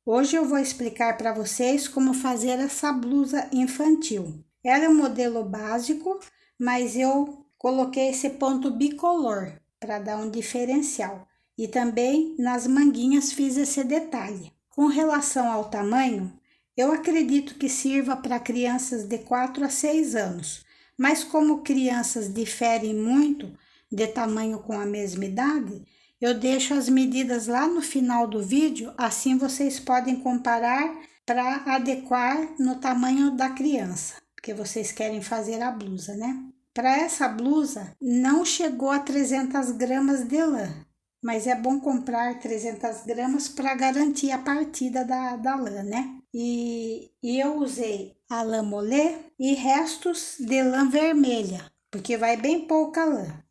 Hoje eu vou explicar para vocês como fazer essa blusa infantil. Ela é um modelo básico, mas eu coloquei esse ponto bicolor para dar um diferencial. E também nas manguinhas fiz esse detalhe. Com relação ao tamanho, eu acredito que sirva para crianças de 4 a 6 anos. Mas como crianças diferem muito de tamanho com a mesma idade, eu deixo as medidas lá no final do vídeo, assim vocês podem comparar para adequar no tamanho da criança, porque vocês querem fazer a blusa, né? Para essa blusa, não chegou a 300 gramas de lã, mas é bom comprar 300 gramas para garantir a partida da lã, né? E eu usei a lã molê e restos de lã vermelha, porque vai bem pouca lã.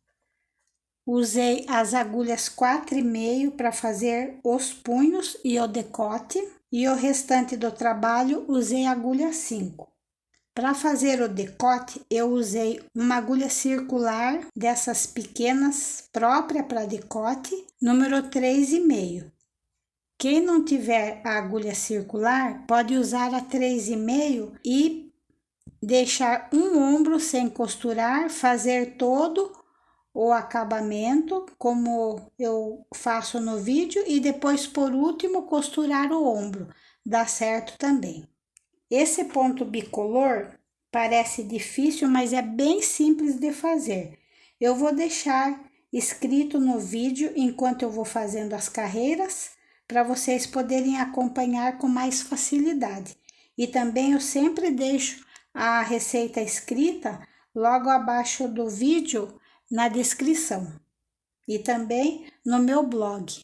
Usei as agulhas 4,5 para fazer os punhos e o decote, e o restante do trabalho usei agulha 5. Para fazer o decote, eu usei uma agulha circular dessas pequenas, própria para decote, número 3,5. Quem não tiver a agulha circular, pode usar a 3,5 e deixar um ombro sem costurar, fazer todo o acabamento, como eu faço no vídeo, e depois, por último, costurar o ombro. Dá certo também. Esse ponto bicolor parece difícil, mas é bem simples de fazer. Eu vou deixar escrito no vídeo enquanto eu vou fazendo as carreiras, para vocês poderem acompanhar com mais facilidade. E também eu sempre deixo a receita escrita logo abaixo do vídeo, na descrição e também no meu blog.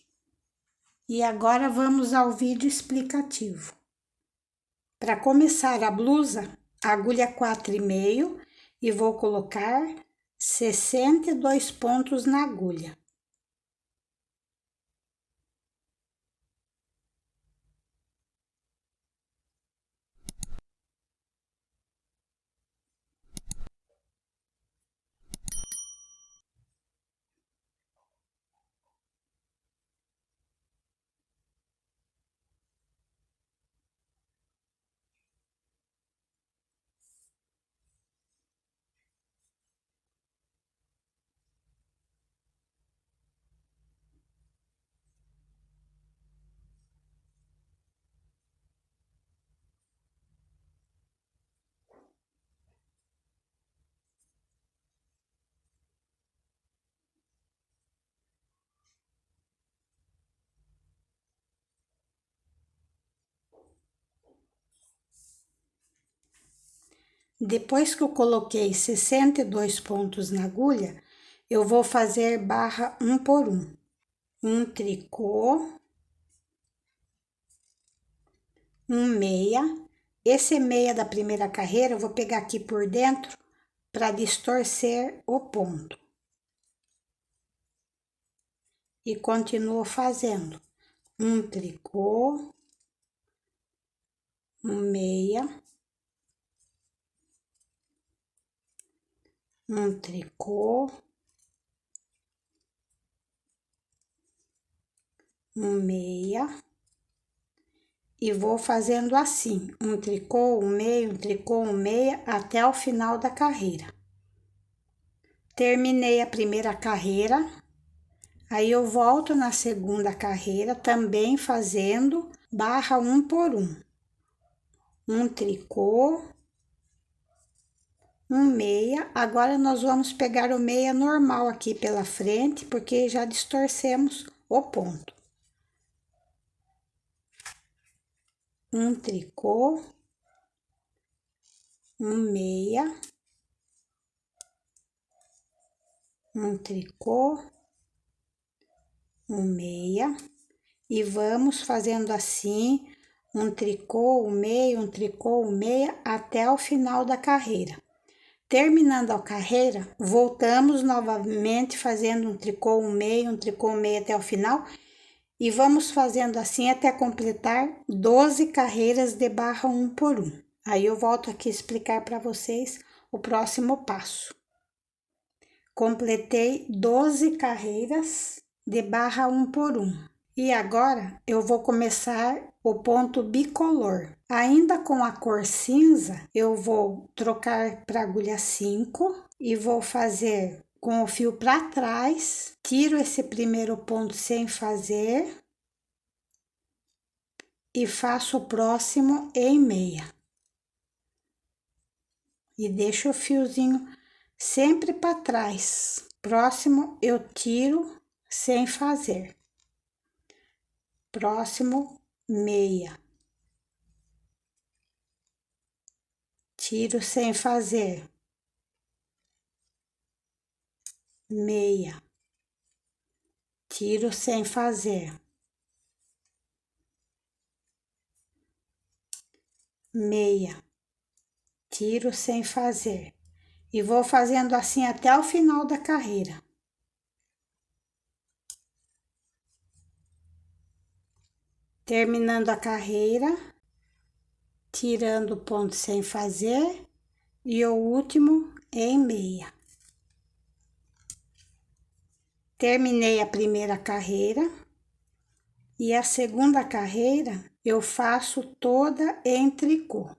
E agora vamos ao vídeo explicativo. Para começar a blusa, agulha 4,5 e vou colocar 62 pontos na agulha. Depois que eu coloquei 62 pontos na agulha, eu vou fazer barra 1 por 1. Um tricô, um meia. Esse meia da primeira carreira eu vou pegar aqui por dentro para distorcer o ponto. E continuo fazendo um tricô, um meia, um tricô, um meia, e vou fazendo assim, um tricô, um meia, um tricô, um meia, até o final da carreira. Terminei a primeira carreira, aí eu volto na segunda carreira, também fazendo barra 1 por 1. Um tricô, um meia. Agora nós vamos pegar o meia normal aqui pela frente, porque já distorcemos o ponto. Um tricô, um meia, um tricô, um meia, e vamos fazendo assim, um tricô, um meia, um tricô, um meia, até o final da carreira. Terminando a carreira, voltamos novamente fazendo um tricô, um meia até o final, e vamos fazendo assim até completar 12 carreiras de barra 1 por 1. Aí eu volto aqui explicar para vocês o próximo passo. Completei 12 carreiras de barra 1 por 1. E agora eu vou começar o ponto bicolor. Ainda com a cor cinza, eu vou trocar para agulha 5 e vou fazer com o fio para trás. Tiro esse primeiro ponto sem fazer e faço o próximo em meia. E deixo o fiozinho sempre para trás. Próximo eu tiro sem fazer. Próximo, meia. Tiro sem fazer. Meia. Tiro sem fazer. Meia. Tiro sem fazer. E vou fazendo assim até o final da carreira. Terminando a carreira, tirando o ponto sem fazer e o último em meia. Terminei a primeira carreira e a segunda carreira eu faço toda em tricô.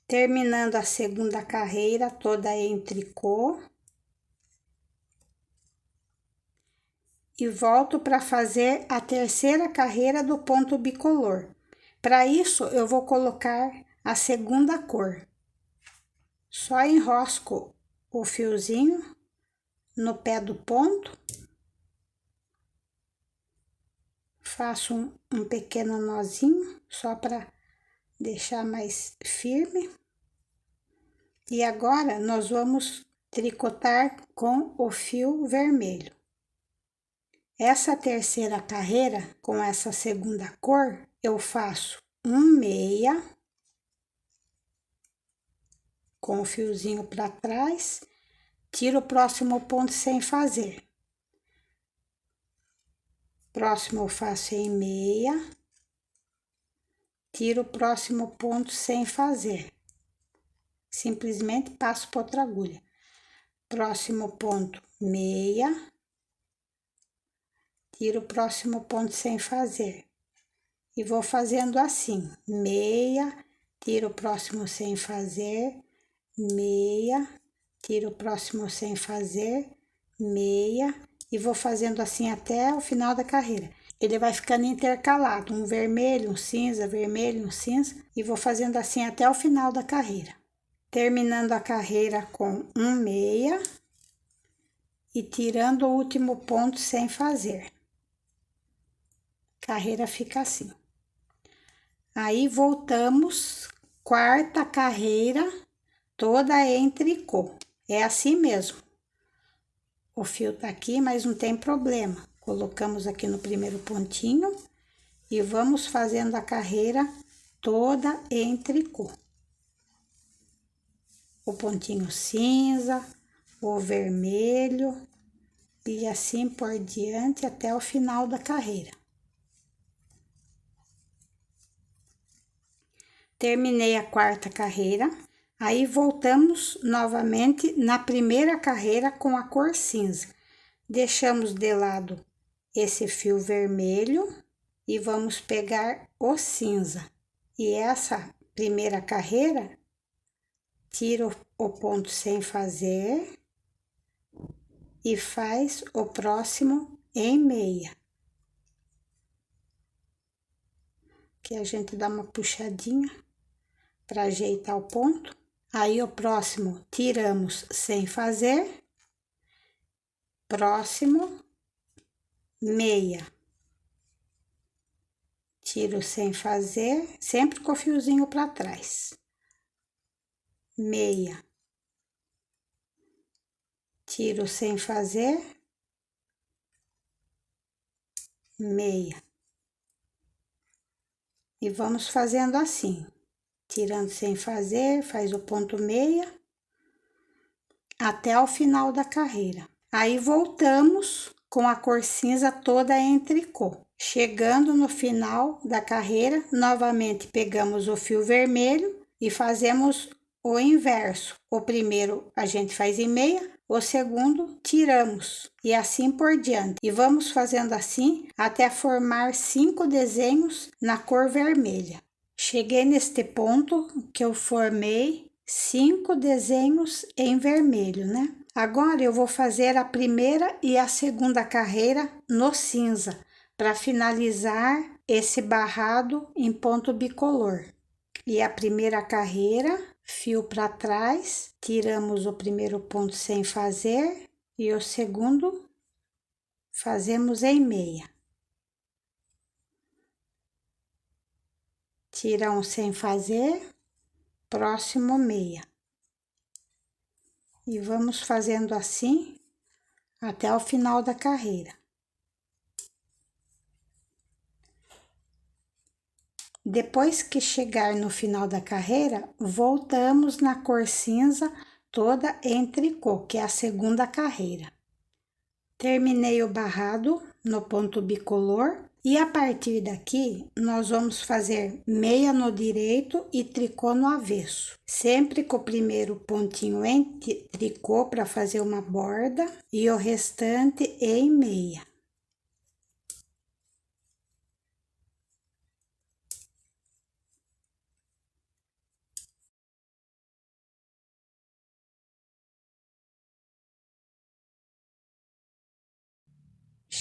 Terminando a segunda carreira toda em tricô. E volto para fazer a terceira carreira do ponto bicolor. Para isso, eu vou colocar a segunda cor. Só enrosco o fiozinho no pé do ponto. Faço um pequeno nozinho, só para deixar mais firme. E agora, nós vamos tricotar com o fio vermelho. Essa terceira carreira, com essa segunda cor, eu faço meia, com o fiozinho para trás, tiro o próximo ponto sem fazer. Próximo eu faço em meia, tiro o próximo ponto sem fazer. Simplesmente passo por outra agulha. Próximo ponto, meia, tiro o próximo ponto sem fazer. E vou fazendo assim, meia, tiro o próximo sem fazer, meia, tiro o próximo sem fazer, meia, e vou fazendo assim até o final da carreira. Ele vai ficando intercalado, um vermelho, um cinza, vermelho, um cinza, e vou fazendo assim até o final da carreira. Terminando a carreira com meia e tirando o último ponto sem fazer. A carreira fica assim. Aí voltamos, quarta carreira, toda em tricô. É assim mesmo. O fio tá aqui, mas não tem problema. Colocamos aqui no primeiro pontinho e vamos fazendo a carreira toda em tricô. O pontinho cinza, o vermelho e assim por diante até o final da carreira. Terminei a quarta carreira, aí voltamos novamente na primeira carreira com a cor cinza. Deixamos de lado esse fio vermelho e vamos pegar o cinza. E essa primeira carreira, tiro o ponto sem fazer e faz o próximo em meia. Que a gente dá uma puxadinha para ajeitar o ponto. Aí o próximo tiramos sem fazer, próximo, meia. Tiro sem fazer, sempre com o fiozinho para trás. Meia. Tiro sem fazer, meia. E vamos fazendo assim, tirando sem fazer, faz o ponto meia, até o final da carreira. Aí voltamos com a cor cinza toda em tricô. Chegando no final da carreira, novamente pegamos o fio vermelho e fazemos o inverso. O primeiro a gente faz em meia, o segundo tiramos e assim por diante. E vamos fazendo assim até formar 5 desenhos na cor vermelha. Cheguei neste ponto que eu formei 5 desenhos em vermelho, né? Agora eu vou fazer a primeira e a segunda carreira no cinza, para finalizar esse barrado em ponto bicolor. E a primeira carreira, fio para trás, tiramos o primeiro ponto sem fazer e o segundo fazemos em meia. Tira um sem fazer, próximo meia. E vamos fazendo assim até o final da carreira. Depois que chegar no final da carreira, voltamos na cor cinza toda em tricô, que é a segunda carreira. Terminei o barrado no ponto bicolor e a partir daqui nós vamos fazer meia no direito e tricô no avesso. Sempre com o primeiro pontinho em tricô para fazer uma borda e o restante em meia.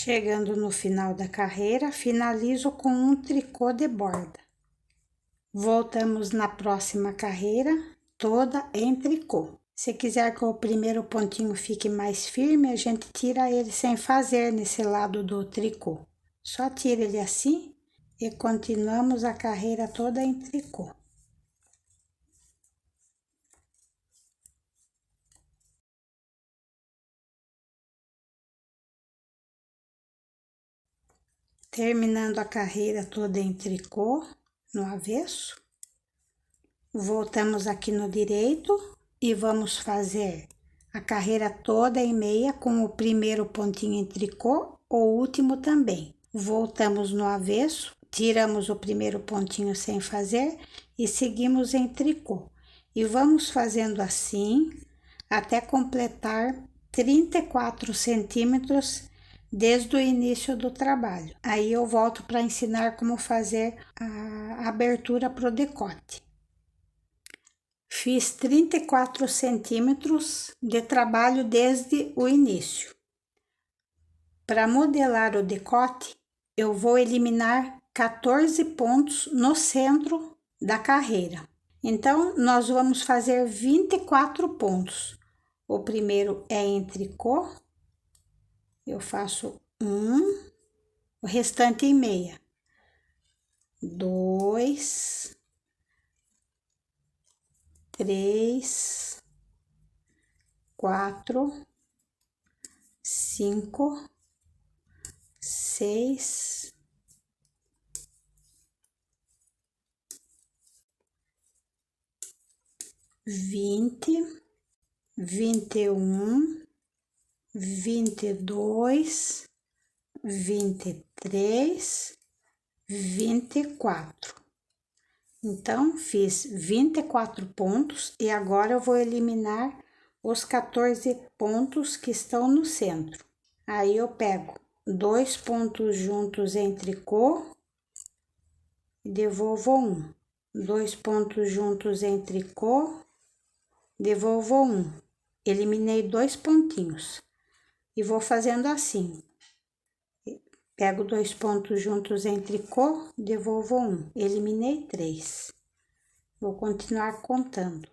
Chegando no final da carreira, finalizo com um tricô de borda. Voltamos na próxima carreira, toda em tricô. Se quiser que o primeiro pontinho fique mais firme, a gente tira ele sem fazer nesse lado do tricô. Só tira ele assim e continuamos a carreira toda em tricô. Terminando a carreira toda em tricô, no avesso, voltamos aqui no direito e vamos fazer a carreira toda em meia com o primeiro pontinho em tricô, o último também. Voltamos no avesso, tiramos o primeiro pontinho sem fazer e seguimos em tricô. E vamos fazendo assim até completar 34 centímetros desde o início do trabalho. Aí eu volto para ensinar como fazer a abertura pro decote. Fiz 34 centímetros de trabalho desde o início. Para modelar o decote, eu vou eliminar 14 pontos no centro da carreira. Então, nós vamos fazer 24 pontos. O primeiro é em tricô, eu faço um, o restante em meia. 2, 3, 4, 5, 6, 20, 21, 22, 23, 24. Então, fiz 24 pontos e agora eu vou eliminar os 14 pontos que estão no centro. Aí eu pego 2 pontos juntos em tricô e devolvo um. 2 pontos juntos em tricô, devolvo um. Eliminei 2 pontinhos e vou fazendo assim. Pego 2 pontos juntos em tricô, devolvo um. Eliminei 3. Vou continuar contando.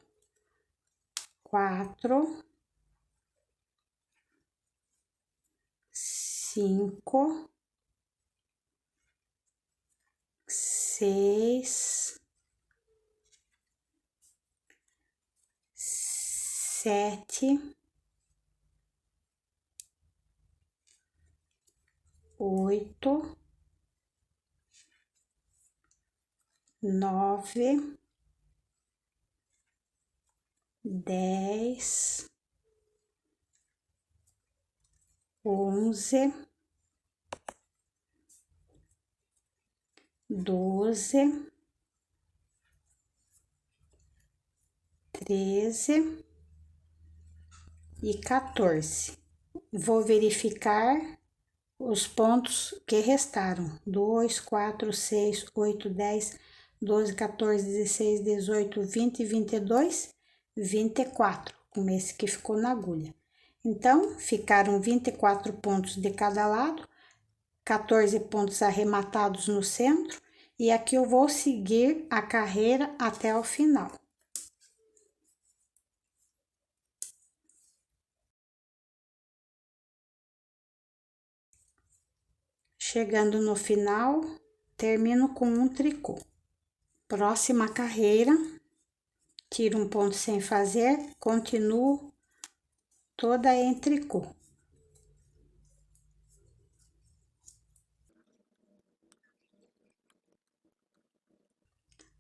4, 5, 6, 7, 8, 9, 10, 11, 12, 13 e 14. Vou verificar os pontos que restaram: 2, 4, 6, 8, 10, 12, 14, 16, 18, 20, 22, 24, com esse que ficou na agulha. Então, ficaram 24 pontos de cada lado, 14 pontos arrematados no centro, e aqui eu vou seguir a carreira até o final. Chegando no final, termino com um tricô. Próxima carreira, tiro um ponto sem fazer, continuo toda em tricô.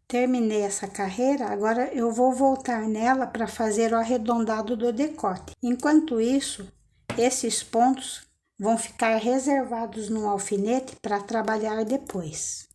Terminei essa carreira, agora eu vou voltar nela para fazer o arredondado do decote. Enquanto isso, esses pontos vão ficar reservados no alfinete para trabalhar depois.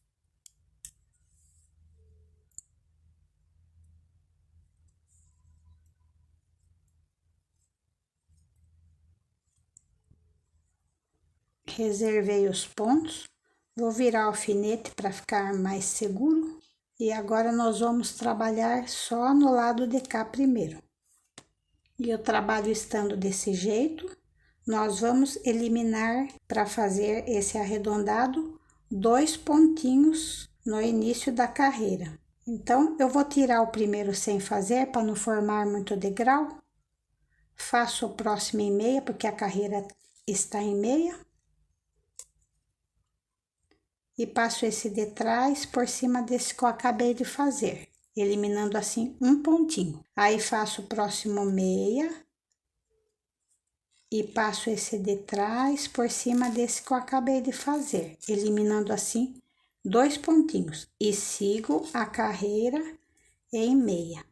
Reservei os pontos, vou virar o alfinete para ficar mais seguro. E agora nós vamos trabalhar só no lado de cá primeiro. E o trabalho estando desse jeito, nós vamos eliminar, para fazer esse arredondado, 2 pontinhos no início da carreira. Então, eu vou tirar o primeiro sem fazer, para não formar muito degrau. Faço o próximo em meia, porque a carreira está em meia. E passo esse de trás por cima desse que eu acabei de fazer, eliminando assim um pontinho. Aí faço o próximo meia e passo esse de trás por cima desse que eu acabei de fazer, eliminando assim 2 pontinhos e sigo a carreira em meia.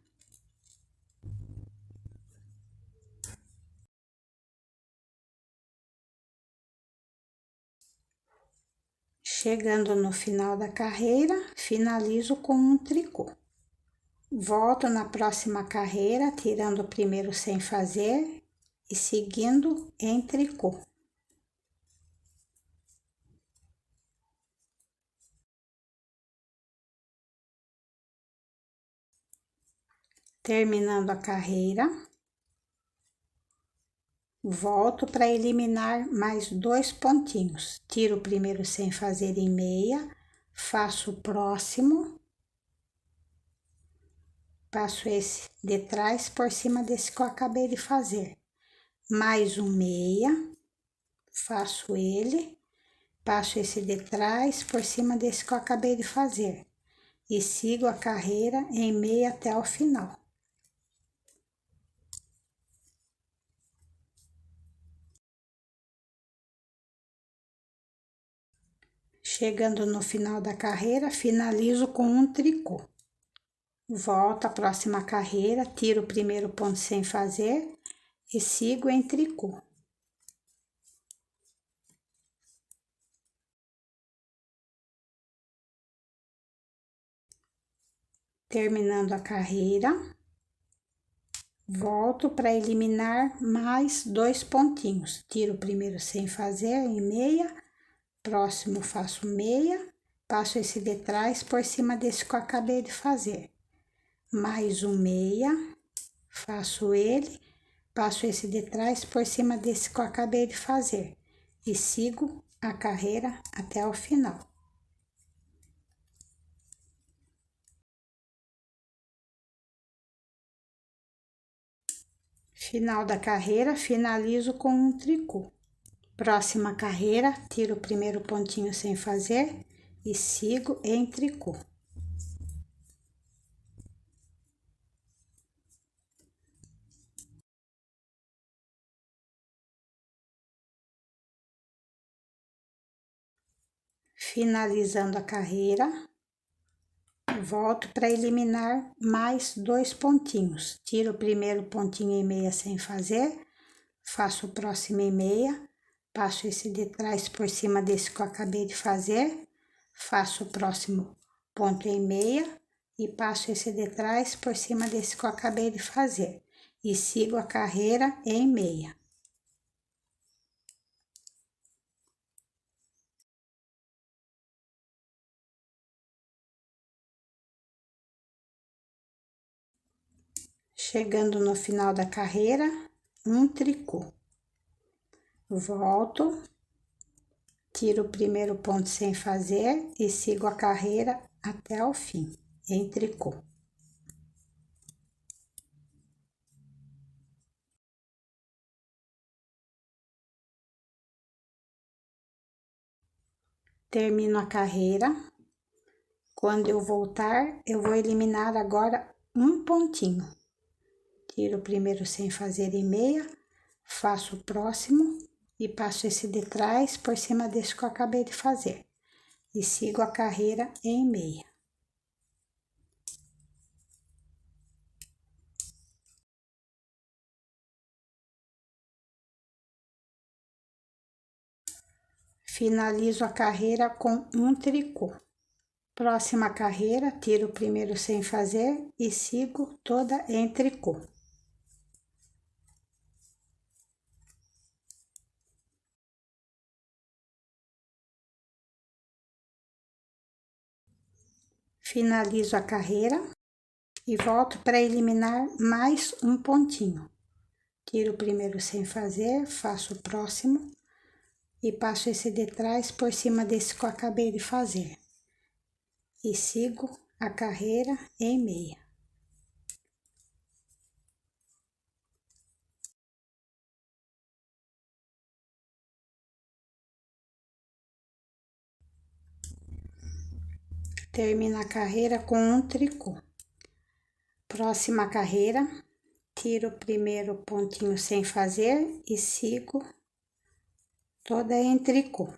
Chegando no final da carreira, finalizo com um tricô. Volto na próxima carreira, tirando o primeiro sem fazer e seguindo em tricô. Terminando a carreira, volto para eliminar mais 2 pontinhos. Tiro o primeiro sem fazer em meia, faço o próximo, passo esse de trás por cima desse que eu acabei de fazer. Mais um meia, faço ele, passo esse de trás por cima desse que eu acabei de fazer. E sigo a carreira em meia até o final. Chegando no final da carreira, finalizo com um tricô. Volto à próxima carreira, tiro o primeiro ponto sem fazer e sigo em tricô. Terminando a carreira, volto para eliminar mais 2 pontinhos. Tiro o primeiro sem fazer em meia, próximo faço meia, passo esse de trás por cima desse que eu acabei de fazer. Mais um meia, faço ele, passo esse de trás por cima desse que eu acabei de fazer e sigo a carreira até o final. Final da carreira, finalizo com um tricô. Próxima carreira, tiro o primeiro pontinho sem fazer e sigo em tricô. Finalizando a carreira, volto para eliminar mais 2 pontinhos. Tiro o primeiro pontinho em meia sem fazer, faço o próximo em meia, passo esse de trás por cima desse que eu acabei de fazer, faço o próximo ponto em meia e passo esse de trás por cima desse que eu acabei de fazer. E sigo a carreira em meia. Chegando no final da carreira, um tricô. Volto, tiro o primeiro ponto sem fazer e sigo a carreira até o fim, em tricô. Termino a carreira. Quando eu voltar, eu vou eliminar agora um pontinho. Tiro o primeiro sem fazer em meia, faço o próximo e passo esse de trás por cima desse que eu acabei de fazer. E sigo a carreira em meia. Finalizo a carreira com um tricô. Próxima carreira, tiro o primeiro sem fazer e sigo toda em tricô. Finalizo a carreira e volto para eliminar mais um pontinho. Tiro o primeiro sem fazer, faço o próximo e passo esse de trás por cima desse que eu acabei de fazer. E sigo a carreira em meia. Termino a carreira com um tricô. Próxima carreira, tiro o primeiro pontinho sem fazer e sigo toda em tricô.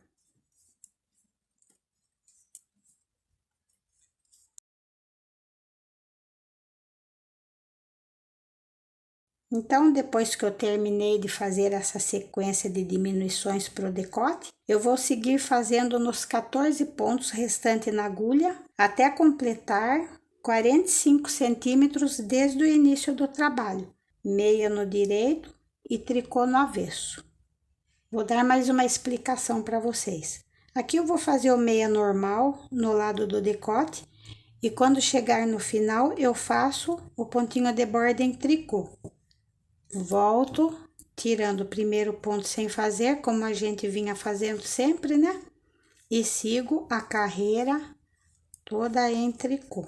Então, depois que eu terminei de fazer essa sequência de diminuições pro decote, eu vou seguir fazendo nos 14 pontos restantes na agulha, até completar 45 centímetros desde o início do trabalho. Meia no direito e tricô no avesso. Vou dar mais uma explicação para vocês. Aqui eu vou fazer o meia normal no lado do decote, e quando chegar no final, eu faço o pontinho de borda em tricô. Volto, tirando o primeiro ponto sem fazer, como a gente vinha fazendo sempre, né? E sigo a carreira toda em tricô.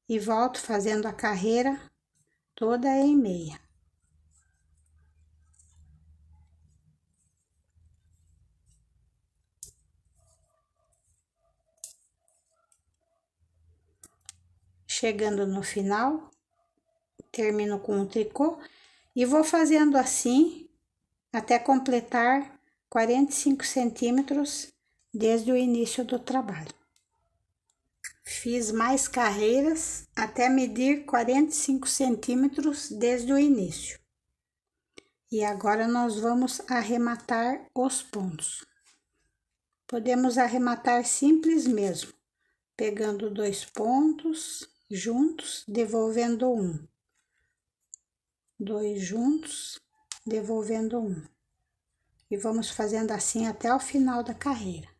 E volto fazendo a carreira toda em meia. Chegando no final, termino com um tricô e vou fazendo assim até completar 45 centímetros desde o início do trabalho. Fiz mais carreiras até medir 45 centímetros desde o início. E agora nós vamos arrematar os pontos. Podemos arrematar simples mesmo, pegando 2 pontos juntos, devolvendo um. 2 juntos, devolvendo um. E vamos fazendo assim até o final da carreira.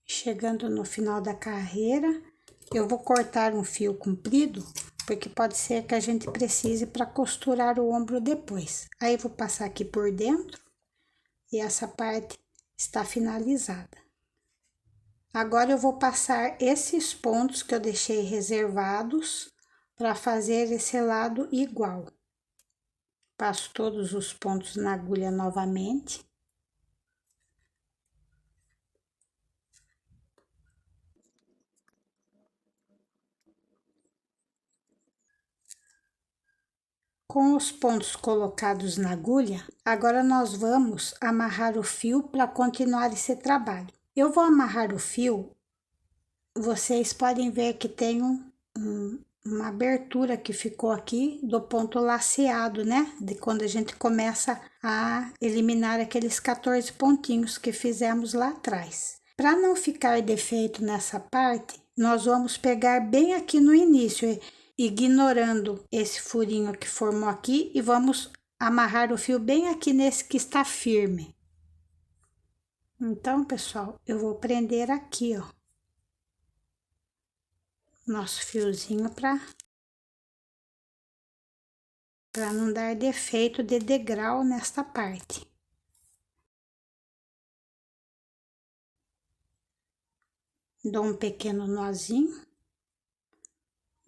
Chegando no final da carreira, eu vou cortar um fio comprido, porque pode ser que a gente precise para costurar o ombro depois. Aí, eu vou passar aqui por dentro e essa parte está finalizada. Agora, eu vou passar esses pontos que eu deixei reservados para fazer esse lado igual. Passo todos os pontos na agulha novamente. Com os pontos colocados na agulha, agora nós vamos amarrar o fio para continuar esse trabalho. Eu vou amarrar o fio, vocês podem ver que tem uma abertura que ficou aqui do ponto laceado, né? De quando a gente começa a eliminar aqueles 14 pontinhos que fizemos lá atrás. Para não ficar defeito nessa parte, nós vamos pegar bem aqui no início, ignorando esse furinho que formou aqui, e vamos amarrar o fio bem aqui nesse que está firme. Então, pessoal, eu vou prender aqui, ó, nosso fiozinho para não dar defeito de degrau nesta parte. Dou um pequeno nozinho.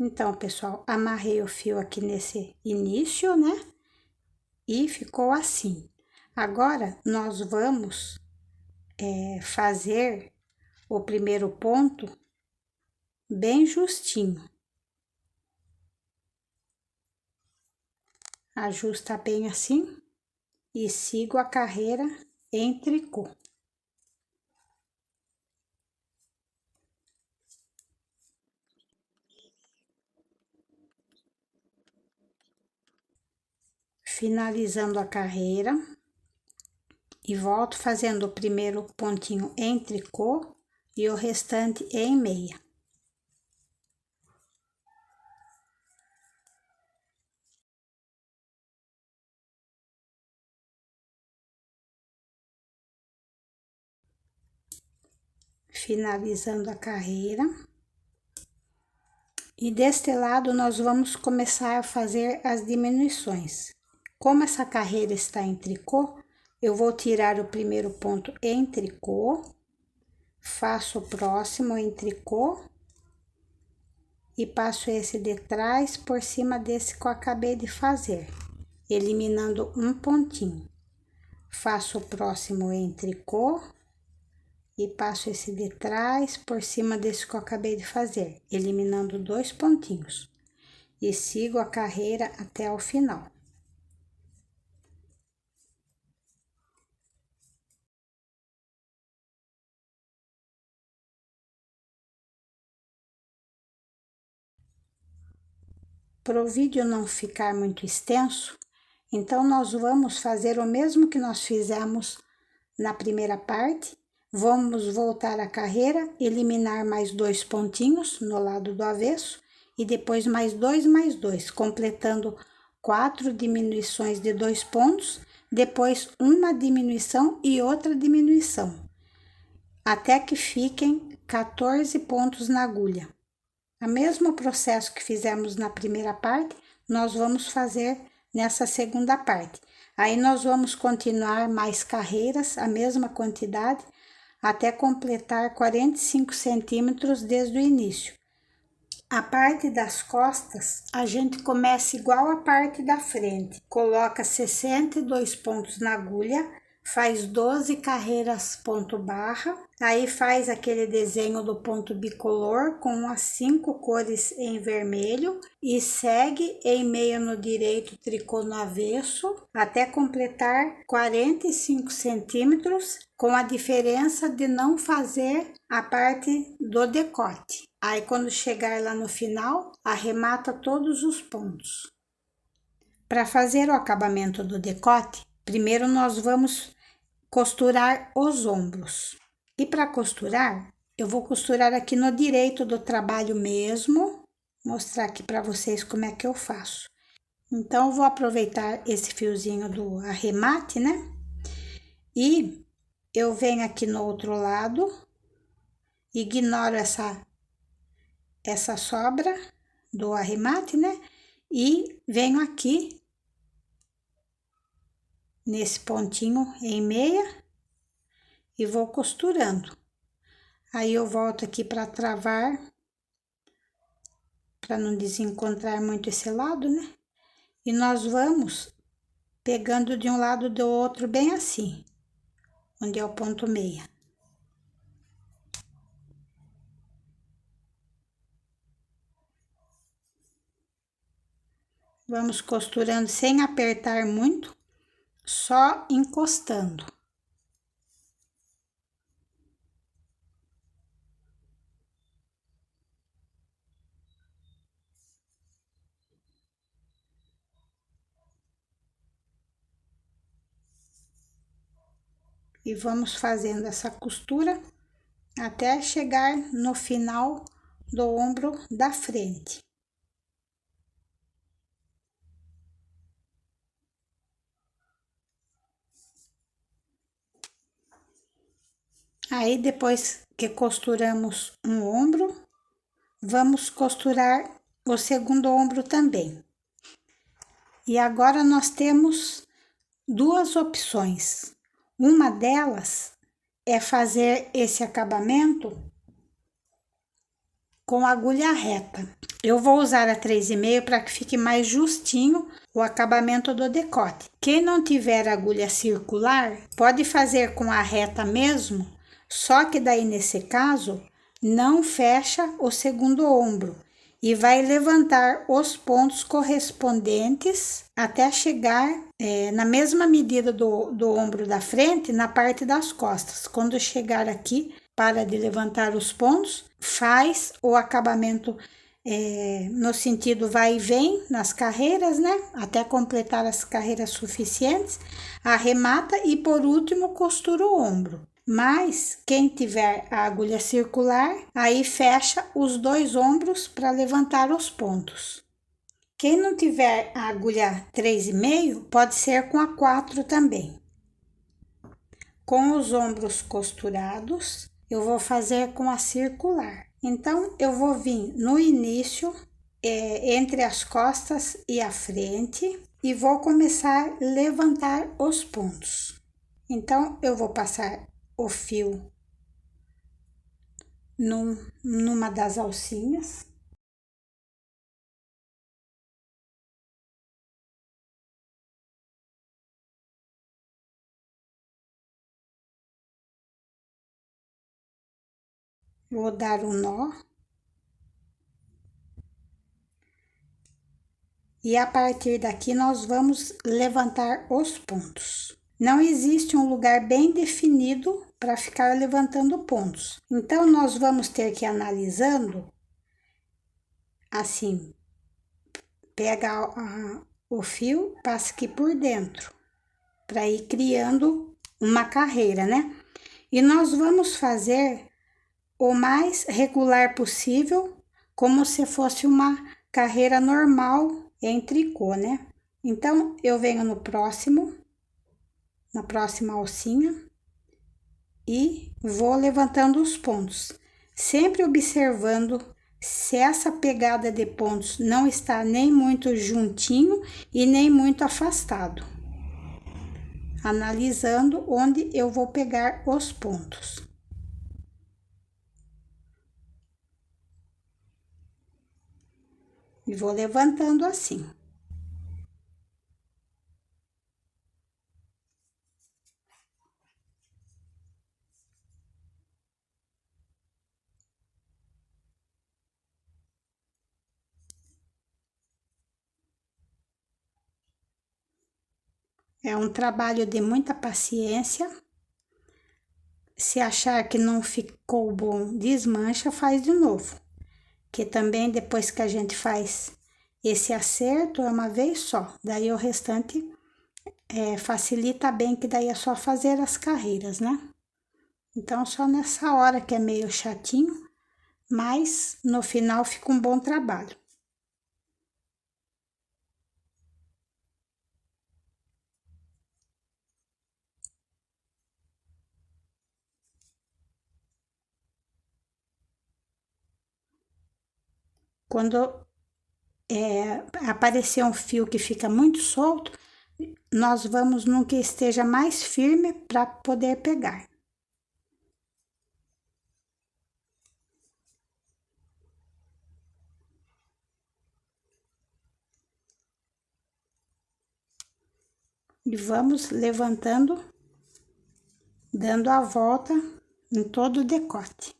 Então, pessoal, amarrei o fio aqui nesse início, né? E ficou assim. Agora, nós vamos fazer o primeiro ponto bem justinho. Ajusta bem assim e sigo a carreira em tricô. Finalizando a carreira e volto fazendo o primeiro pontinho em tricô e o restante em meia. Finalizando a carreira. E deste lado nós vamos começar a fazer as diminuições. Como essa carreira está em tricô, eu vou tirar o primeiro ponto em tricô, faço o próximo em tricô e passo esse de trás por cima desse que eu acabei de fazer, eliminando um pontinho. Faço o próximo em tricô e passo esse de trás por cima desse que eu acabei de fazer, eliminando 2 pontinhos. E sigo a carreira até o final. Para o vídeo não ficar muito extenso, então nós vamos fazer o mesmo que nós fizemos na primeira parte. Vamos voltar a carreira, eliminar mais 2 pontinhos no lado do avesso e depois mais 2, completando 4 diminuições de 2 pontos, depois uma diminuição e outra diminuição, até que fiquem 14 pontos na agulha. O mesmo processo que fizemos na primeira parte, nós vamos fazer nessa segunda parte. Aí nós vamos continuar mais carreiras, a mesma quantidade, até completar 45 centímetros desde o início. A parte das costas, a gente começa igual a parte da frente. Coloca 62 pontos na agulha, faz 12 carreiras ponto barra, aí faz aquele desenho do ponto bicolor com as 5 cores em vermelho e segue em meio no direito, tricô no avesso, até completar 45 centímetros, com a diferença de não fazer a parte do decote. Aí, quando chegar lá no final, arremata todos os pontos. Para fazer o acabamento do decote, primeiro nós vamos costurar os ombros. E para costurar, eu vou costurar aqui no direito do trabalho mesmo, mostrar aqui para vocês como é que eu faço. Então, eu vou aproveitar esse fiozinho do arremate, né? E eu venho aqui no outro lado, ignoro essa sobra do arremate, né? E venho aqui nesse pontinho em meia e vou costurando. Aí eu volto aqui para travar, para não desencontrar muito esse lado, né? E nós vamos pegando de um lado do outro bem assim, onde é o ponto meia. Vamos costurando sem apertar muito, só encostando. E vamos fazendo essa costura até chegar no final do ombro da frente. Aí, depois que costuramos um ombro, vamos costurar o segundo ombro também. E agora nós temos duas opções. Uma delas é fazer esse acabamento com agulha reta. Eu vou usar a 3,5 para que fique mais justinho o acabamento do decote. Quem não tiver agulha circular, pode fazer com a reta mesmo, só que daí nesse caso não fecha o segundo ombro e vai levantar os pontos correspondentes até chegar na mesma medida do ombro da frente, na parte das costas. Quando chegar aqui, para de levantar os pontos, faz o acabamento no sentido vai e vem nas carreiras, né? Até completar as carreiras suficientes, arremata e por último costura o ombro. Mas quem tiver a agulha circular, aí fecha os dois ombros para levantar os pontos. Quem não tiver a agulha 3,5, pode ser com a 4 também. Com os ombros costurados, eu vou fazer com a circular. Então, eu vou vir no início, entre as costas e a frente, e vou começar a levantar os pontos. Então, eu vou passar o fio numa das alcinhas. Vou dar um nó. E a partir daqui nós vamos levantar os pontos. Não existe um lugar bem definido para ficar levantando pontos. Então, nós vamos ter que ir analisando assim. Pega o fio, passa aqui por dentro, para ir criando uma carreira, né? E nós vamos fazer o mais regular possível, como se fosse uma carreira normal em tricô, né? Então, eu venho na próxima alcinha e vou levantando os pontos, sempre observando se essa pegada de pontos não está nem muito juntinho e nem muito afastado, analisando onde eu vou pegar os pontos. E vou levantando assim. É um trabalho de muita paciência. Se achar que não ficou bom, desmancha, faz de novo. Que também depois que a gente faz esse acerto é uma vez só. Daí o restante facilita bem, que daí é só fazer as carreiras, né? Então, só nessa hora que é meio chatinho, mas no final fica um bom trabalho. Quando aparecer um fio que fica muito solto, nós vamos num que esteja mais firme para poder pegar. E vamos levantando, dando a volta em todo o decote.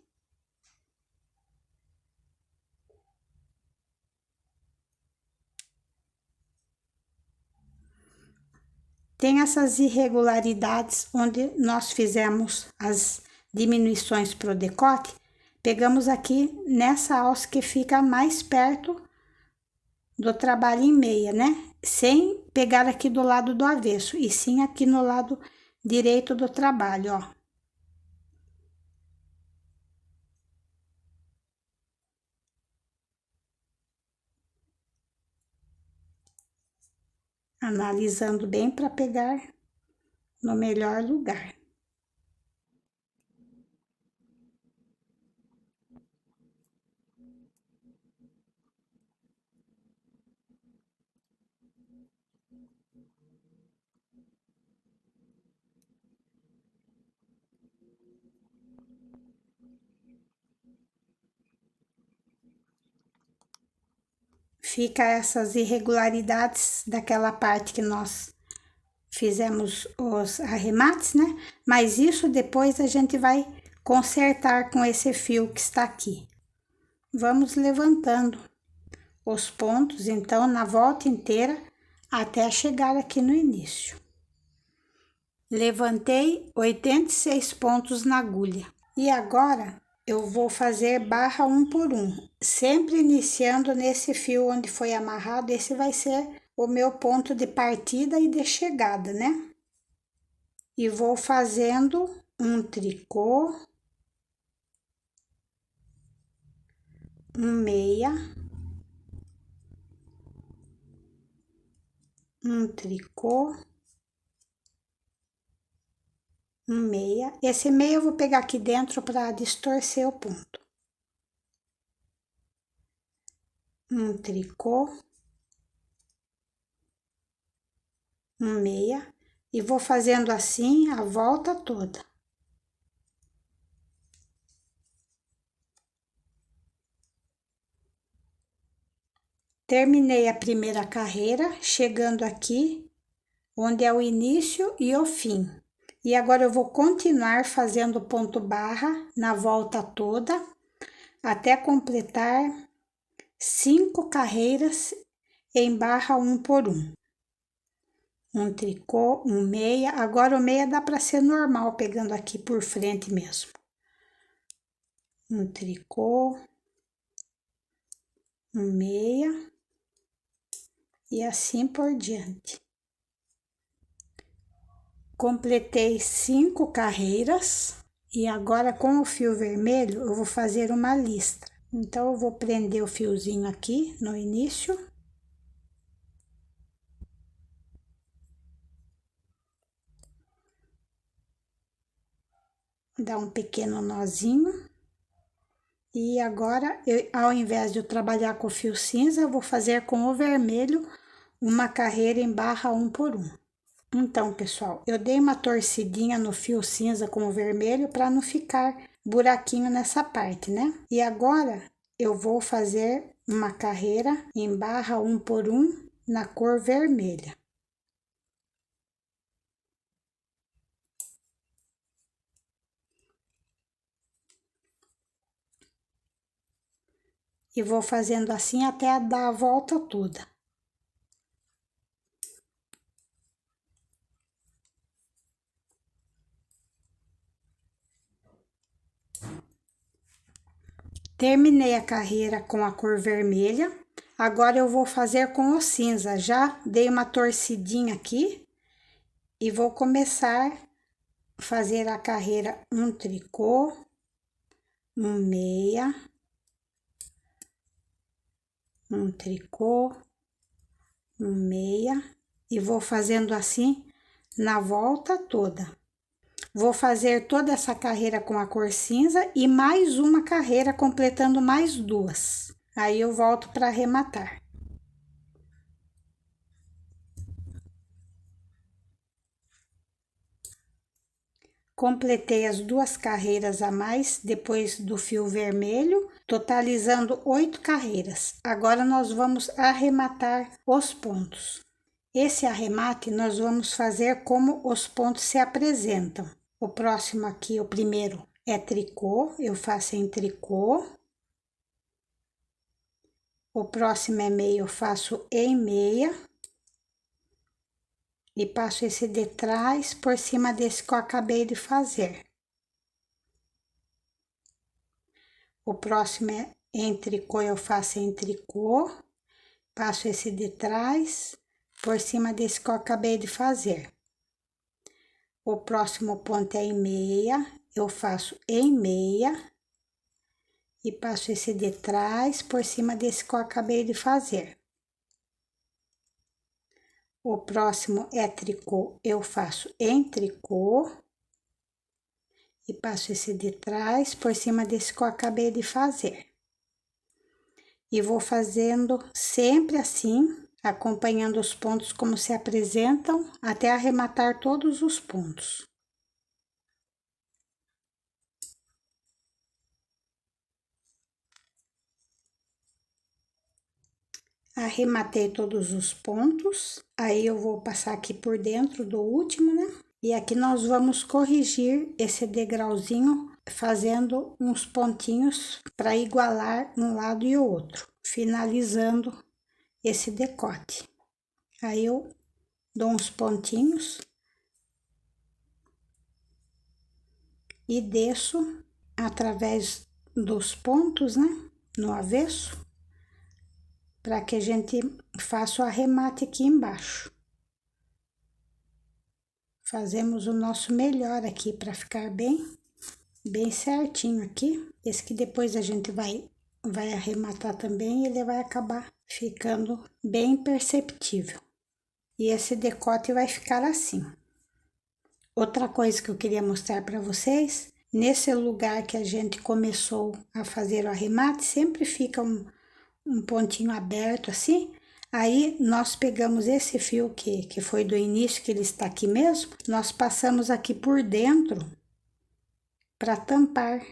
tem essas irregularidades onde nós fizemos as diminuições pro decote. Pegamos aqui nessa alça que fica mais perto do trabalho em meia, né? Sem pegar aqui do lado do avesso, e sim aqui no lado direito do trabalho, ó. Analisando bem para pegar no melhor lugar. Fica essas irregularidades daquela parte que nós fizemos os arremates, né? Mas isso depois a gente vai consertar com esse fio que está aqui. Vamos levantando os pontos, então, na volta inteira, até chegar aqui no início. Levantei 86 pontos na agulha. E agora, eu vou fazer barra 1 por 1, sempre iniciando nesse fio onde foi amarrado. Esse vai ser o meu ponto de partida e de chegada, né? E vou fazendo um tricô, um meia, um tricô, um meia. Esse meia eu vou pegar aqui dentro para distorcer o ponto. Um tricô, um meia, e vou fazendo assim a volta toda. Terminei a primeira carreira, chegando aqui, onde é o início e o fim. E agora eu vou continuar fazendo ponto barra na volta toda, até completar 5 carreiras em barra 1 por 1. Um tricô, um meia. Agora o meia dá para ser normal, pegando aqui por frente mesmo. Um tricô, um meia, e assim por diante. Completei 5 carreiras e agora com o fio vermelho eu vou fazer uma listra. Então eu vou prender o fiozinho aqui no início. Dar um pequeno nozinho. E agora, ao invés de eu trabalhar com o fio cinza, eu vou fazer com o vermelho uma carreira em barra 1 por 1. Então, pessoal, eu dei uma torcidinha no fio cinza com o vermelho para não ficar buraquinho nessa parte, né? E agora, eu vou fazer uma carreira em barra 1 por 1 na cor vermelha. E vou fazendo assim até dar a volta toda. Terminei a carreira com a cor vermelha. Agora eu vou fazer com o cinza. Já dei uma torcidinha aqui e vou começar a fazer a carreira um tricô, um meia, um tricô, um meia, e vou fazendo assim na volta toda. Vou fazer toda essa carreira com a cor cinza e mais uma carreira completando mais 2. Aí eu volto para arrematar. Completei as 2 carreiras a mais depois do fio vermelho, totalizando 8 carreiras. Agora nós vamos arrematar os pontos. Esse arremate nós vamos fazer como os pontos se apresentam. O próximo aqui, o primeiro, é tricô, eu faço em tricô. O próximo é meia, eu faço em meia. e passo esse de trás por cima desse que eu acabei de fazer. O próximo é em tricô, eu faço em tricô, passo esse de trás por cima desse que eu acabei de fazer. O próximo ponto é em meia, eu faço em meia e passo esse de trás por cima desse que eu acabei de fazer. O próximo é tricô, eu faço em tricô e passo esse de trás por cima desse que eu acabei de fazer. E vou fazendo sempre assim, acompanhando os pontos como se apresentam, até arrematar todos os pontos. Arrematei todos os pontos, aí eu vou passar aqui por dentro do último, né? E aqui nós vamos corrigir esse degrauzinho, fazendo uns pontinhos para igualar um lado e o outro, finalizando esse decote. Aí eu dou uns pontinhos e desço através dos pontos, né? No avesso, para que a gente faça o arremate aqui embaixo. Fazemos o nosso melhor aqui para ficar bem certinho aqui. Esse que depois a gente vai arrematar também, ele vai acabar ficando bem perceptível. E esse decote vai ficar assim. Outra coisa que eu queria mostrar para vocês, nesse lugar que a gente começou a fazer o arremate, sempre fica um pontinho aberto assim. Aí, nós pegamos esse fio que foi do início, que ele está aqui mesmo, nós passamos aqui por dentro para tampar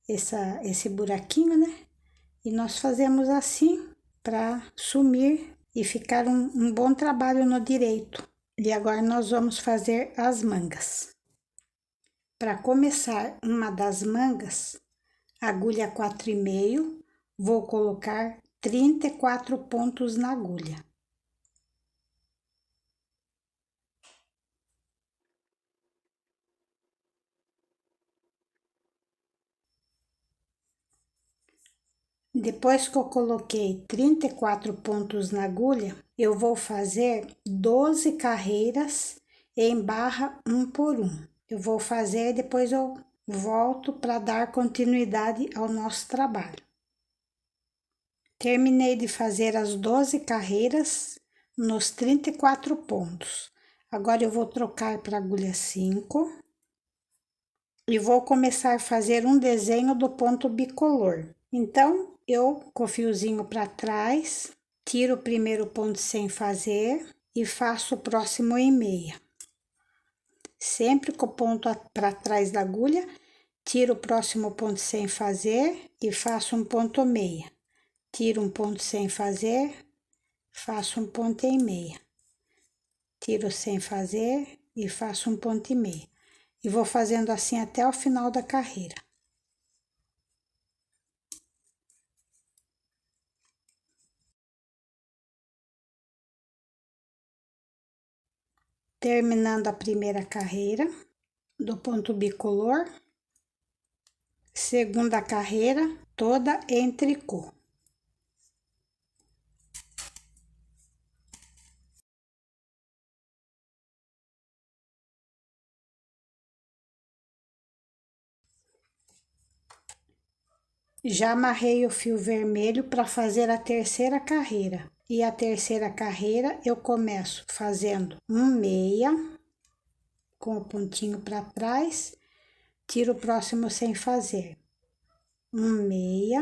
esse buraquinho, né? E nós fazemos assim para sumir e ficar um bom trabalho no direito. E agora nós vamos fazer as mangas. Para começar uma das mangas, agulha 4,5, vou colocar 34 pontos na agulha. Depois que eu coloquei 34 pontos na agulha, eu vou fazer 12 carreiras em barra 1 por 1. Eu vou fazer e depois eu volto para dar continuidade ao nosso trabalho. Terminei de fazer as 12 carreiras nos 34 pontos. Agora eu vou trocar para agulha 5 e vou começar a fazer um desenho do ponto bicolor. Então, eu com o fiozinho para trás, tiro o primeiro ponto sem fazer e faço o próximo em meia. Sempre com o ponto para trás da agulha, tiro o próximo ponto sem fazer e faço um ponto meia. Tiro um ponto sem fazer, faço um ponto em meia. Tiro sem fazer e faço um ponto e meia. E vou fazendo assim até o final da carreira. Terminando a primeira carreira do ponto bicolor, segunda carreira toda em tricô. Já amarrei o fio vermelho para fazer a terceira carreira. E a terceira carreira eu começo fazendo um meia, com o pontinho para trás, tiro o próximo sem fazer. Um meia,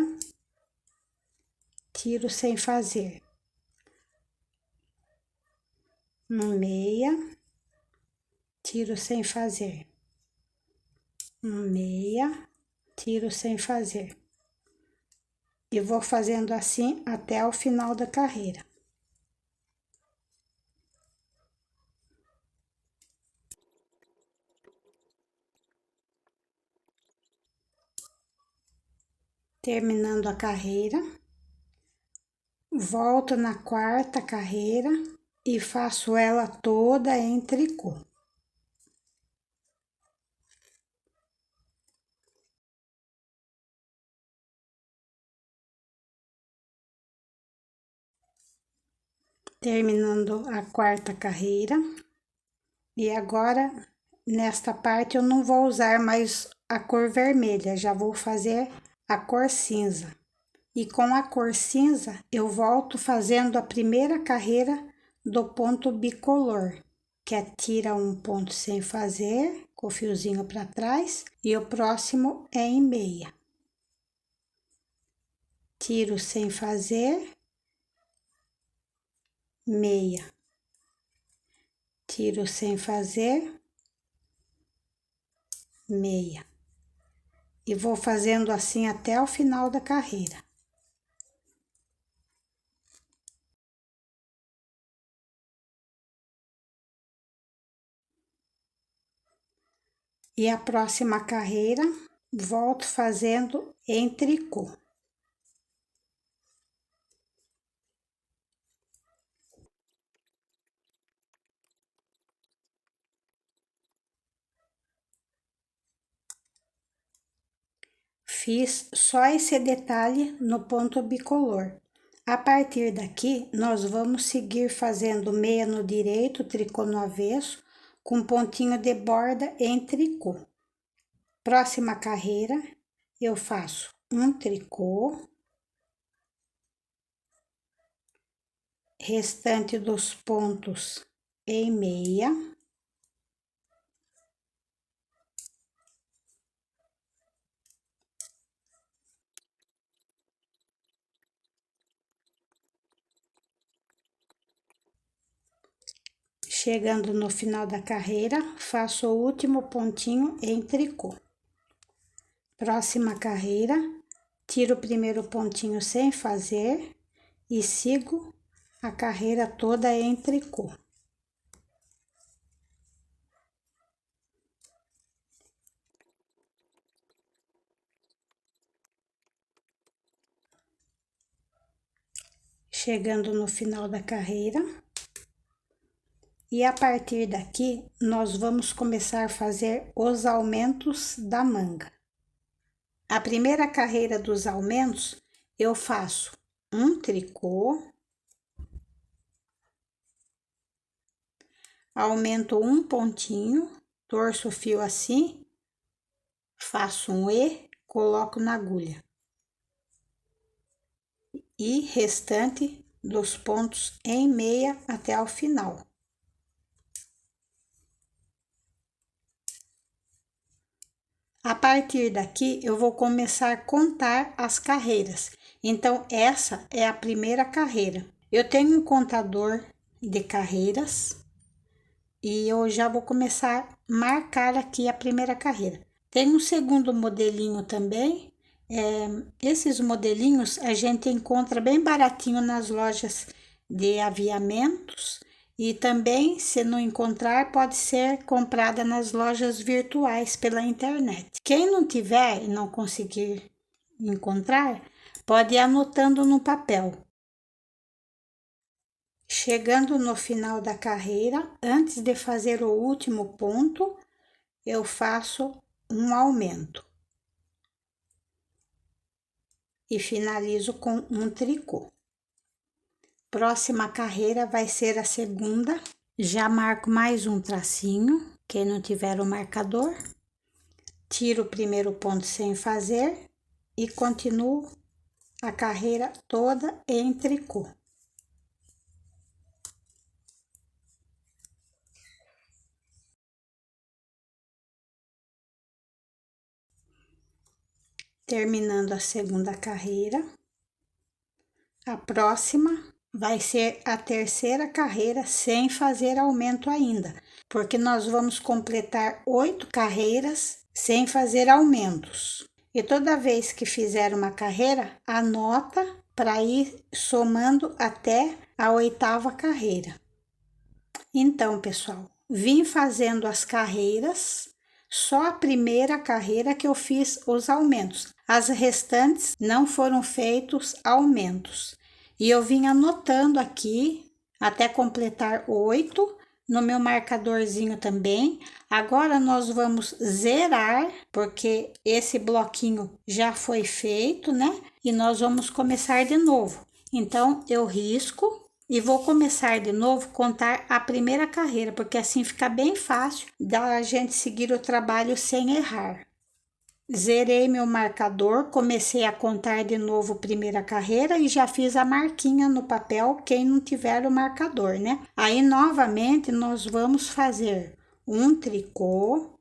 tiro sem fazer. Um meia, tiro sem fazer. Um meia, tiro sem fazer. E vou fazendo assim até o final da carreira. Terminando a carreira, volto na quarta carreira e faço ela toda em tricô. Terminando a quarta carreira. E agora, nesta parte, eu não vou usar mais a cor vermelha, já vou fazer a cor cinza. E com a cor cinza, eu volto fazendo a primeira carreira do ponto bicolor, que é tira um ponto sem fazer, com o fiozinho para trás, e o próximo é em meia. Tiro sem fazer, meia. Tiro sem fazer, meia. E vou fazendo assim até o final da carreira. E a próxima carreira, volto fazendo em tricô. Fiz só esse detalhe no ponto bicolor. A partir daqui, nós vamos seguir fazendo meia no direito, tricô no avesso, com pontinho de borda em tricô. Próxima carreira, eu faço um tricô, restante dos pontos em meia. Chegando no final da carreira, faço o último pontinho em tricô. Próxima carreira, tiro o primeiro pontinho sem fazer e sigo a carreira toda em tricô. Chegando no final da carreira. E a partir daqui, nós vamos começar a fazer os aumentos da manga. A primeira carreira dos aumentos, eu faço um tricô, aumento um pontinho, torço o fio assim, faço um E, coloco na agulha. E restante dos pontos em meia até o final. A partir daqui, eu vou começar a contar as carreiras. Então, essa é a primeira carreira. Eu tenho um contador de carreiras e eu já vou começar a marcar aqui a primeira carreira. Tem um segundo modelinho também. Esses modelinhos a gente encontra bem baratinho nas lojas de aviamentos. E também, se não encontrar, pode ser comprada nas lojas virtuais pela internet. Quem não tiver e não conseguir encontrar, pode ir anotando no papel. Chegando no final da carreira, antes de fazer o último ponto, eu faço um aumento. E finalizo com um tricô. Próxima carreira vai ser a segunda. Já marco mais um tracinho, quem não tiver o marcador. Tiro o primeiro ponto sem fazer e continuo a carreira toda em tricô. Terminando a segunda carreira. A próxima vai ser a terceira carreira sem fazer aumento ainda, porque nós vamos completar 8 carreiras sem fazer aumentos. E toda vez que fizer uma carreira, anota para ir somando até a 8ª carreira. Então, pessoal, vim fazendo as carreiras, só a primeira carreira que eu fiz os aumentos. As restantes não foram feitos aumentos. E eu vim anotando aqui até completar 8 no meu marcadorzinho também. Agora nós vamos zerar, porque esse bloquinho já foi feito, né? E nós vamos começar de novo. Então, eu risco e vou começar de novo, contar a primeira carreira, porque assim fica bem fácil da gente seguir o trabalho sem errar. Zerei meu marcador, comecei a contar de novo a primeira carreira e já fiz a marquinha no papel, quem não tiver o marcador, né? Aí, novamente, nós vamos fazer um tricô,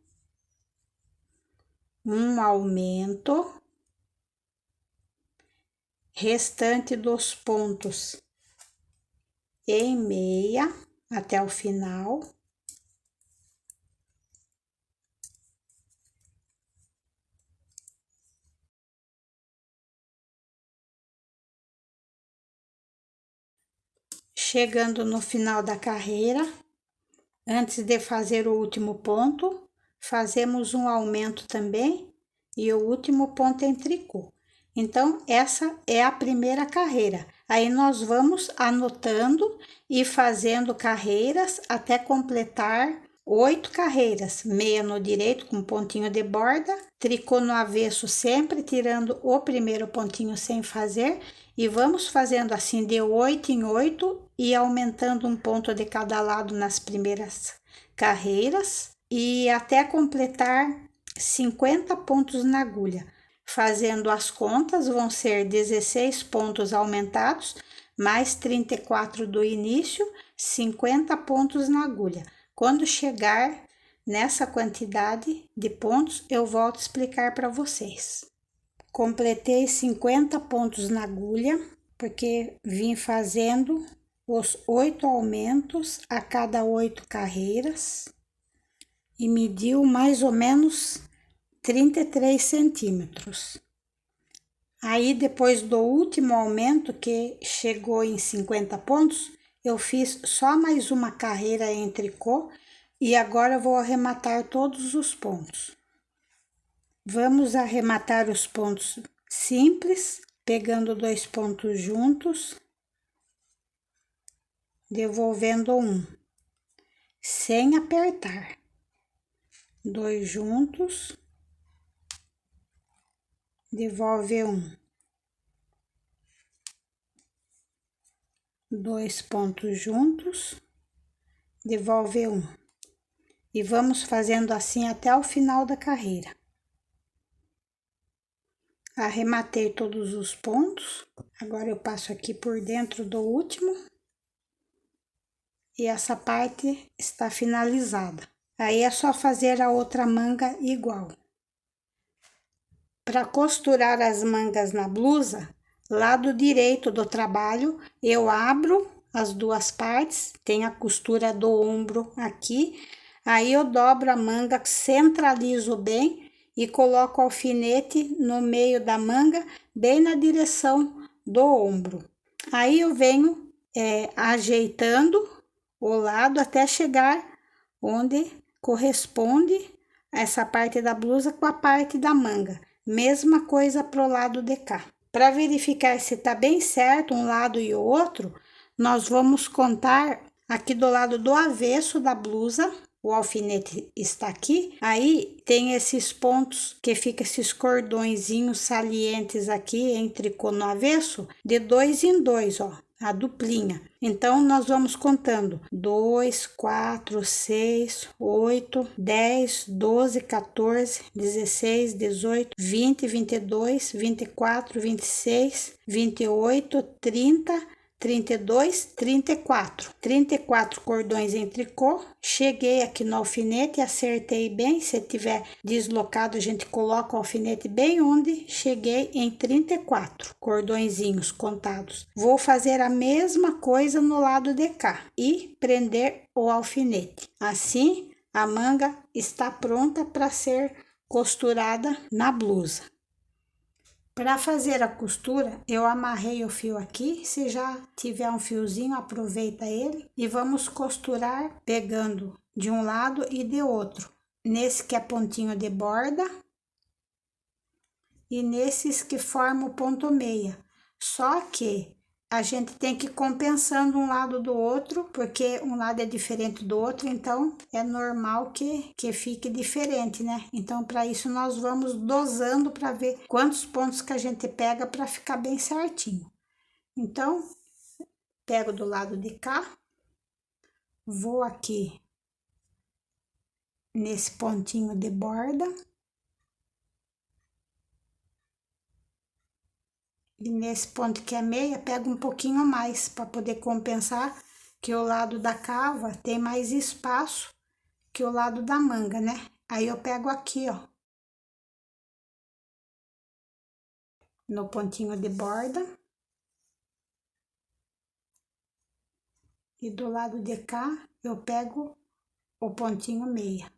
um aumento, restante dos pontos em meia até o final. Chegando no final da carreira, antes de fazer o último ponto, fazemos um aumento também e o último ponto em tricô. Então, essa é a primeira carreira. Aí, nós vamos anotando e fazendo carreiras até completar 8 carreiras. Meia no direito com pontinho de borda, tricô no avesso sempre tirando o primeiro pontinho sem fazer. E vamos fazendo assim de 8 em 8 e aumentando um ponto de cada lado nas primeiras carreiras. E até completar 50 pontos na agulha. Fazendo as contas, vão ser 16 pontos aumentados, mais 34 do início, 50 pontos na agulha. Quando chegar nessa quantidade de pontos, eu volto a explicar para vocês. Completei 50 pontos na agulha, porque vim fazendo os 8 aumentos a cada 8 carreiras e mediu mais ou menos 33 centímetros. Aí, depois do último aumento, que chegou em 50 pontos, eu fiz só mais uma carreira em tricô e agora vou arrematar todos os pontos. Vamos arrematar os pontos simples, pegando 2 pontos juntos, devolvendo um, sem apertar. 2 juntos, devolve um. 2 pontos juntos, devolve um. E vamos fazendo assim até o final da carreira. Arrematei todos os pontos, agora eu passo aqui por dentro do último. E essa parte está finalizada. Aí é só fazer a outra manga igual. Para costurar as mangas na blusa, lado direito do trabalho, eu abro as duas partes, tem a costura do ombro aqui, aí eu dobro a manga, centralizo bem e coloco o alfinete no meio da manga, bem na direção do ombro. Aí eu venho ajeitando o lado até chegar onde corresponde essa parte da blusa com a parte da manga. Mesma coisa pro lado de cá. Para verificar se tá bem certo um lado e o outro, nós vamos contar aqui do lado do avesso da blusa. O alfinete está aqui, aí tem esses pontos que fica esses cordõezinhos salientes aqui em tricô no avesso, de 2 em 2, ó, a duplinha. Então, nós vamos contando 2, 4, 6, 8, 10, 12, 14, 16, 18, 20, 22, 24, 26, 28, 30, 32, 34. 34 cordões em tricô. Cheguei aqui no alfinete, acertei bem. Se tiver deslocado, a gente coloca o alfinete bem onde cheguei em 34 cordõezinhos contados. Vou fazer a mesma coisa no lado de cá e prender o alfinete. Assim, a manga está pronta para ser costurada na blusa. Para fazer a costura, eu amarrei o fio aqui. Se já tiver um fiozinho, aproveita ele. E vamos costurar pegando de um lado e de outro. Nesse que é pontinho de borda. E nesses que formam o ponto meia. Só que a gente tem que ir compensando um lado do outro, porque um lado é diferente do outro, então é normal que fique diferente, né? Então, para isso, nós vamos dosando para ver quantos pontos que a gente pega para ficar bem certinho. Então, pego do lado de cá, vou aqui nesse pontinho de borda. E nesse ponto que é meia, pego um pouquinho a mais para poder compensar que o lado da cava tem mais espaço que o lado da manga, né? Aí eu pego aqui, ó, no pontinho de borda. E do lado de cá, eu pego o pontinho meia.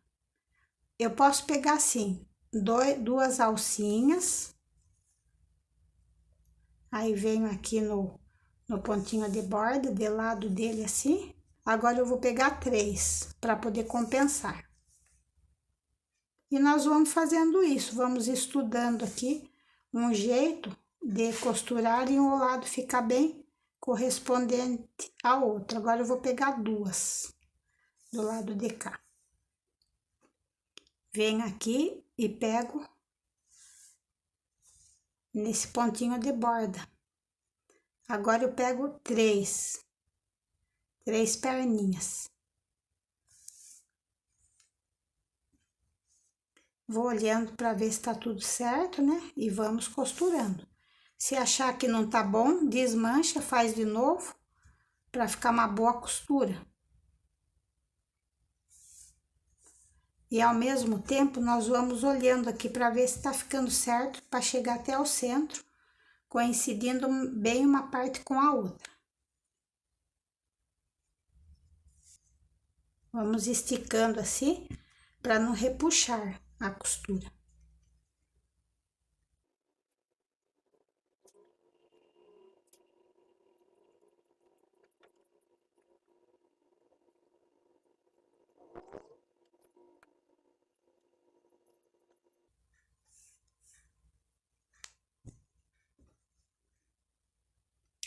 Eu posso pegar assim, duas alcinhas. Aí venho aqui no pontinho de borda, de lado dele assim. Agora eu vou pegar 3 para poder compensar. E nós vamos fazendo isso, vamos estudando aqui um jeito de costurar e um lado ficar bem correspondente ao outro. Agora eu vou pegar 2 do lado de cá. Venho aqui e pego nesse pontinho de borda. Agora eu pego 3 perninhas. Vou olhando para ver se tá tudo certo, né? E vamos costurando. Se achar que não tá bom, desmancha, faz de novo, para ficar uma boa costura. E ao mesmo tempo, nós vamos olhando aqui para ver se tá ficando certo, para chegar até o centro, coincidindo bem uma parte com a outra. Vamos esticando assim, para não repuxar a costura.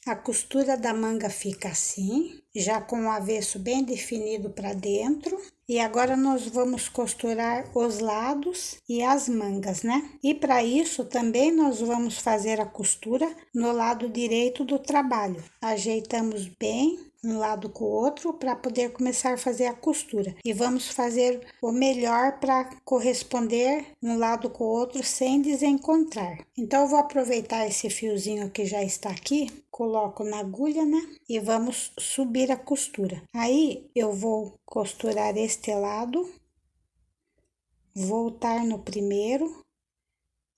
A costura da manga fica assim, já com o avesso bem definido para dentro. E agora nós vamos costurar os lados e as mangas, né? E para isso também nós vamos fazer a costura no lado direito do trabalho. Ajeitamos bem um lado com o outro para poder começar a fazer a costura. E vamos fazer o melhor para corresponder um lado com o outro sem desencontrar. Então eu vou aproveitar esse fiozinho que já está aqui, coloco na agulha, né? E vamos subir a costura. Aí eu vou costurar este lado, voltar no primeiro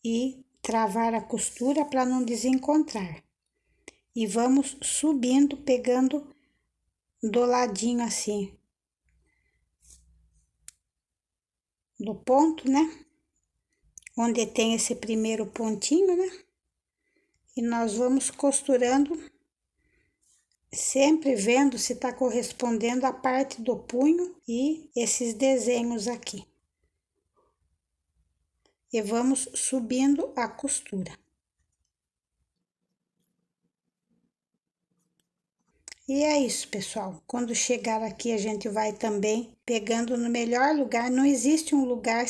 e travar a costura para não desencontrar. E vamos subindo, pegando do ladinho assim, do ponto, né? Onde tem esse primeiro pontinho, né? E nós vamos costurando, sempre vendo se tá correspondendo a parte do punho e esses desenhos aqui. E vamos subindo a costura. E é isso, pessoal. Quando chegar aqui, a gente vai também pegando no melhor lugar. Não existe um lugar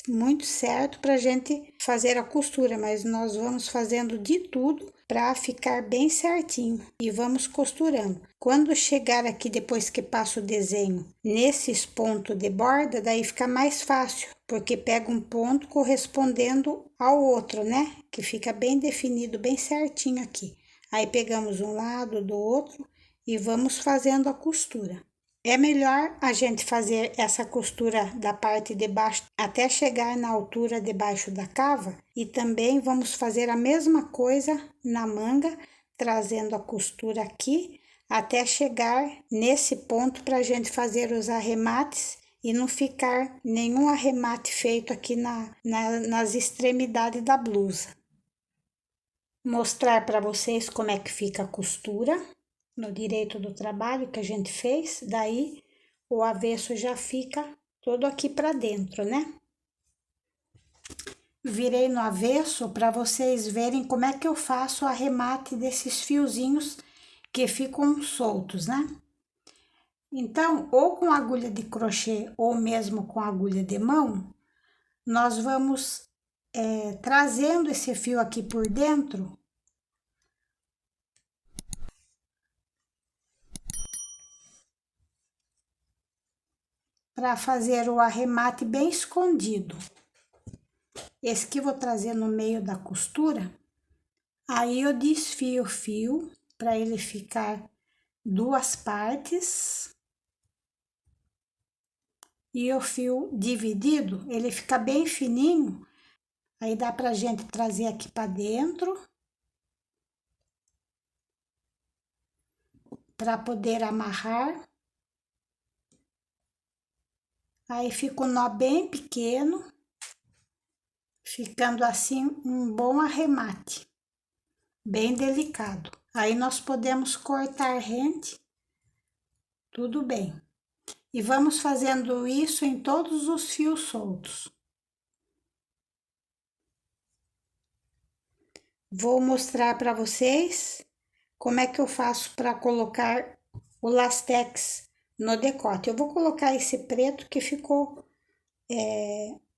muito certo para a gente fazer a costura, mas nós vamos fazendo de tudo para ficar bem certinho e vamos costurando. Quando chegar aqui, depois que passa o desenho, nesses pontos de borda, daí fica mais fácil, porque pega um ponto correspondendo ao outro, né? Que fica bem definido, bem certinho aqui. Aí pegamos um lado do outro e vamos fazendo a costura. É melhor a gente fazer essa costura da parte de baixo até chegar na altura debaixo da cava e também vamos fazer a mesma coisa na manga, trazendo a costura aqui até chegar nesse ponto para a gente fazer os arremates e não ficar nenhum arremate feito aqui nas extremidades da blusa. Mostrar para vocês como é que fica a costura no direito do trabalho que a gente fez, daí o avesso já fica todo aqui para dentro, né? Virei no avesso para vocês verem como é que eu faço o arremate desses fiozinhos que ficam soltos, né? Então, ou com agulha de crochê ou mesmo com agulha de mão, nós vamos trazendo esse fio aqui por dentro para fazer o arremate bem escondido. Esse que eu vou trazer no meio da costura, aí eu desfio o fio para ele ficar duas partes. E o fio dividido, ele fica bem fininho, aí dá pra gente trazer aqui pra dentro, para poder amarrar. Aí fica um nó bem pequeno, ficando assim um bom arremate, bem delicado. Aí nós podemos cortar rente, tudo bem. E vamos fazendo isso em todos os fios soltos. Vou mostrar para vocês como é que eu faço para colocar o lastex no decote. Eu vou colocar esse preto que ficou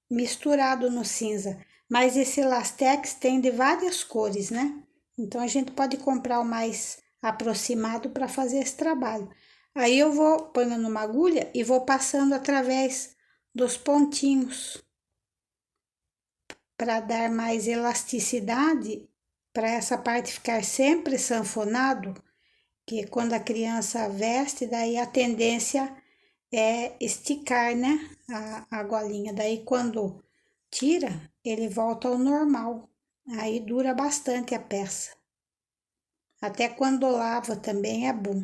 misturado no cinza, mas esse lastex tem de várias cores, né? Então a gente pode comprar o mais aproximado para fazer esse trabalho. Aí eu vou pôr numa agulha e vou passando através dos pontinhos para dar mais elasticidade, para essa parte ficar sempre sanfonado, que quando a criança veste, daí a tendência é esticar, né, a golinha. Daí quando tira, ele volta ao normal. Aí dura bastante a peça. Até quando lava também é bom.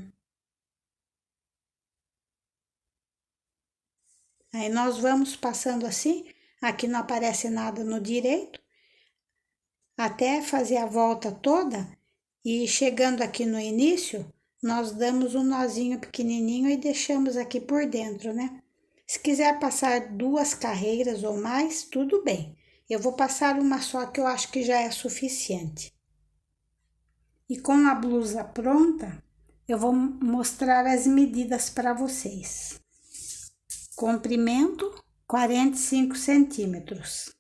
Aí nós vamos passando assim, aqui não aparece nada no direito, até fazer a volta toda e chegando aqui no início, nós damos um nozinho pequenininho e deixamos aqui por dentro, né? Se quiser passar duas carreiras ou mais, tudo bem. Eu vou passar uma só que eu acho que já é suficiente. E com a blusa pronta, eu vou mostrar as medidas para vocês. Comprimento, 45 centímetros.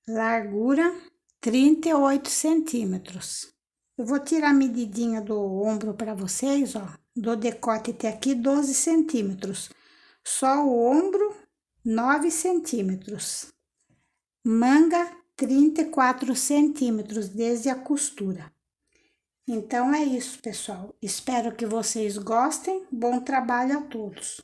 Largura, 38 centímetros. Eu vou tirar a medidinha do ombro para vocês, ó. Do decote até aqui, 12 centímetros. Só o ombro, 9 centímetros. Manga, 34 centímetros desde a costura. Então é isso, pessoal. Espero que vocês gostem. Bom trabalho a todos.